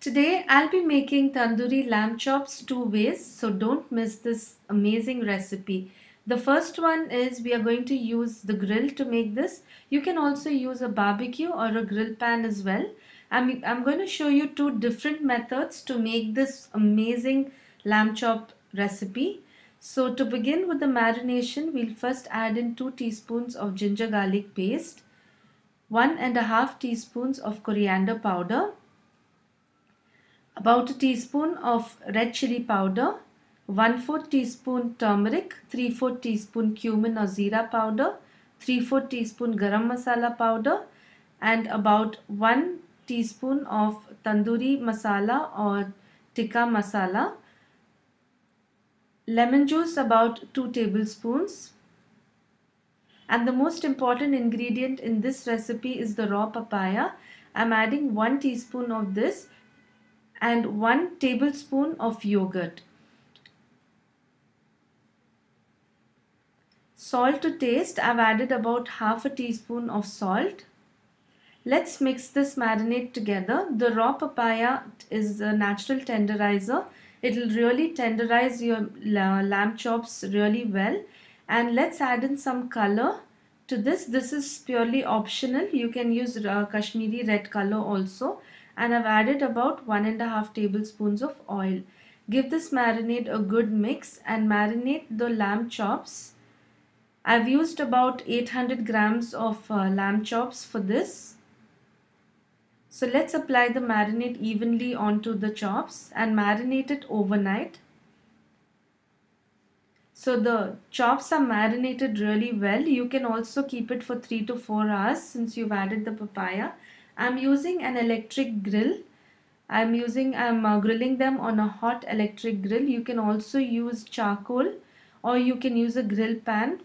Today I'll be making tandoori lamb chops two ways, so don't miss this amazing recipe. The first one is we are going to use the grill to make this. You can also use a barbecue or a grill pan as well. I'm going to show you two different methods to make this amazing lamb chop recipe. So to begin with the marination, we'll first add in 2 teaspoons of ginger garlic paste, 1.5 teaspoons of coriander powder, about a teaspoon of red chili powder, 1/4 teaspoon turmeric, 3/4 teaspoon cumin or zira powder, 3/4 teaspoon garam masala powder, and about 1 teaspoon of tandoori masala or tikka masala. Lemon juice about 2 tablespoons. And the most important ingredient in this recipe is the raw papaya. I'm adding 1 teaspoon of this and 1 tablespoon of yogurt. Salt to taste. I've added about half a teaspoon of salt. Let's mix this marinade together. The raw papaya is a natural tenderizer. It'll really tenderize your lamb chops really well. And let's add in some color to this. This is purely optional. You can use Kashmiri red color also. And I've added about 1.5 tablespoons of oil. Give this marinade a good mix and marinate the lamb chops. I've used about 800 grams of lamb chops for this. So let's apply the marinade evenly onto the chops and marinate it overnight. So the chops are marinated really well. You can also keep it for 3 to 4 hours since you've added the papaya. I'm using an electric grill. I'm grilling them on a hot electric grill. You can also use charcoal or you can use a grill pan.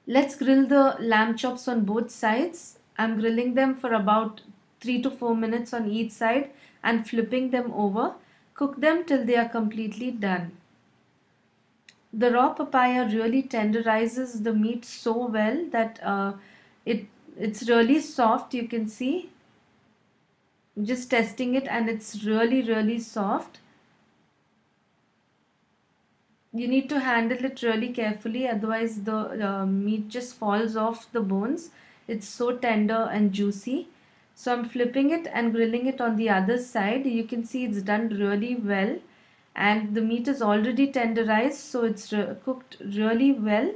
Let's grill the lamb chops on both sides. I'm grilling them for about 3 to 4 minutes on each side and flipping them over. Cook them till they are completely done. The raw papaya really tenderizes the meat so well that it's really soft. You can see, just testing it, and it's really soft. You need to handle it really carefully, otherwise the meat just falls off the bones. It's so tender and juicy. So I'm flipping it and grilling it on the other side. You can see it's done really well and the meat is already tenderized, so it's cooked really well.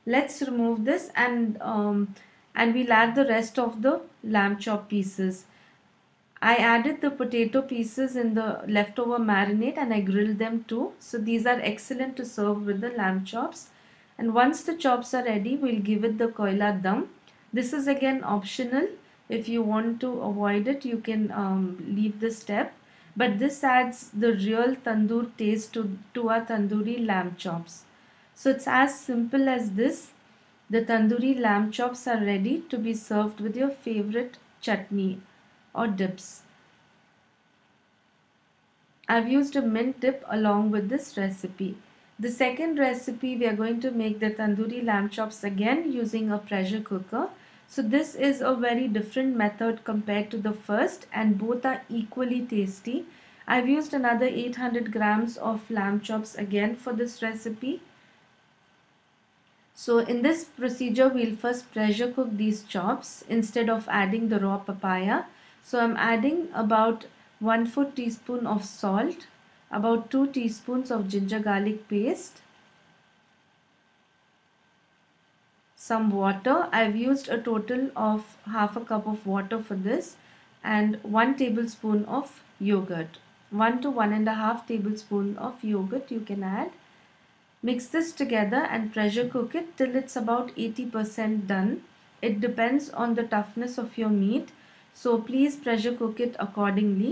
Let's remove this and we'll add the rest of the lamb chop pieces. I added the potato pieces in the leftover marinade and I grilled them too. So these are excellent to serve with the lamb chops. And once the chops are ready, we'll give it the koila dum. This is again optional. If you want to avoid it, you can leave this step. But this adds the real tandoor taste to our tandoori lamb chops. So it's as simple as this. The tandoori lamb chops are ready to be served with your favorite chutney or dips. I've used a mint dip along with this recipe. The second recipe, we are going to make the tandoori lamb chops again using a pressure cooker. So this is a very different method compared to the first and both are equally tasty. I've used another 800 grams of lamb chops again for this recipe. So in this procedure, we'll first pressure cook these chops instead of adding the raw papaya. So I'm adding about 1/4 teaspoon of salt, about 2 teaspoons of ginger garlic paste, some water. I've used a total of half a cup of water for this, and 1 tablespoon of yogurt. 1 to 1.5 tablespoon of yogurt you can add. Mix this together and pressure cook it till it's about 80% done. It depends on the toughness of your meat, so please pressure cook it accordingly.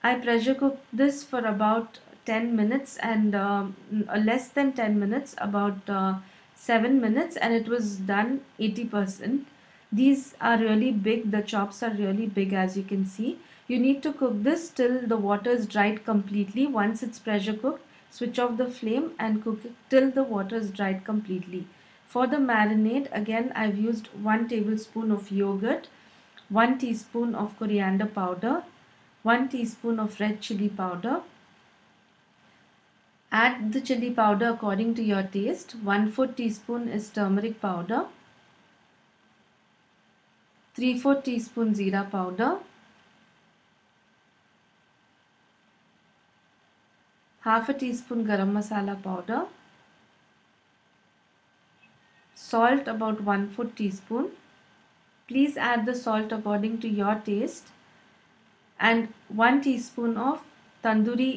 I pressure cooked this for about 10 minutes and less than 10 minutes, about 7 minutes, and it was done 80%. These are really big. The chops are really big, as you can see. You need to cook this till the water is dried completely. Once it's pressure cooked, switch off the flame and cook it till the water is dried completely. For the marinade, again I've used 1 tablespoon of yogurt, 1 teaspoon of coriander powder, 1 teaspoon of red chili powder. Add the chili powder according to your taste. 1/4 teaspoon is turmeric powder, 3/4 teaspoon jeera powder, half a teaspoon garam masala powder, salt about 1/4 teaspoon. Please add the salt according to your taste, and 1 teaspoon of tandoori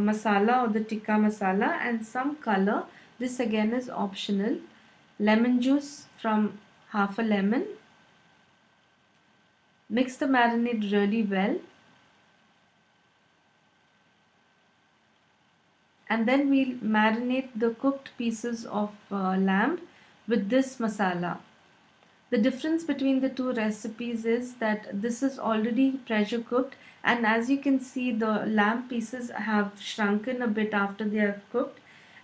masala or the tikka masala, and some color. This again is optional. Lemon juice from half a lemon. Mix the marinade really well, and then we'll marinate the cooked pieces of lamb with this masala. The difference between the two recipes is that this is already pressure cooked, and as you can see, the lamb pieces have shrunken a bit after they have cooked,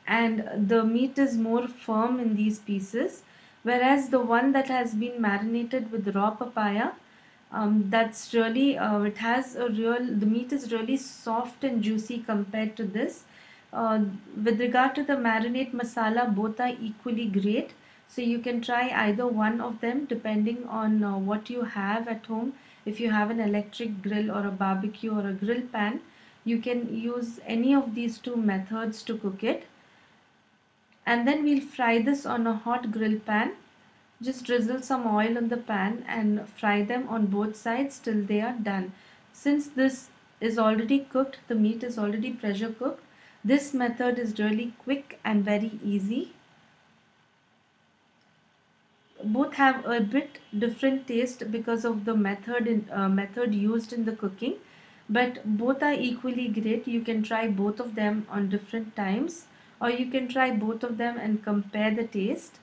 and the meat is more firm in these pieces, whereas the one that has been marinated with raw papaya, that's really the meat is really soft and juicy compared to this. With regard to the marinade masala, both are equally great. So you can try either one of them depending on what you have at home. If you have an electric grill or a barbecue or a grill pan, you can use any of these two methods to cook it. And then we'll fry this on a hot grill pan. Just drizzle some oil on the pan and fry them on both sides till they are done. Since this is already cooked, the meat is already pressure cooked, this method is really quick and very easy. Both have a bit different taste because of the method used in the cooking, but both are equally great. You can try both of them on different times, or you can try both of them and compare the taste.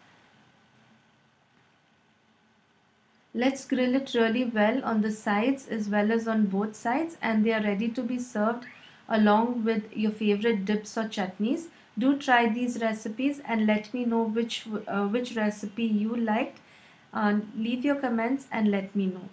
Let's grill it really well on the sides as well as on both sides, and they are ready to be served along with your favorite dips or chutneys. Do try these recipes and let me know which recipe you liked. Leave your comments and let me know.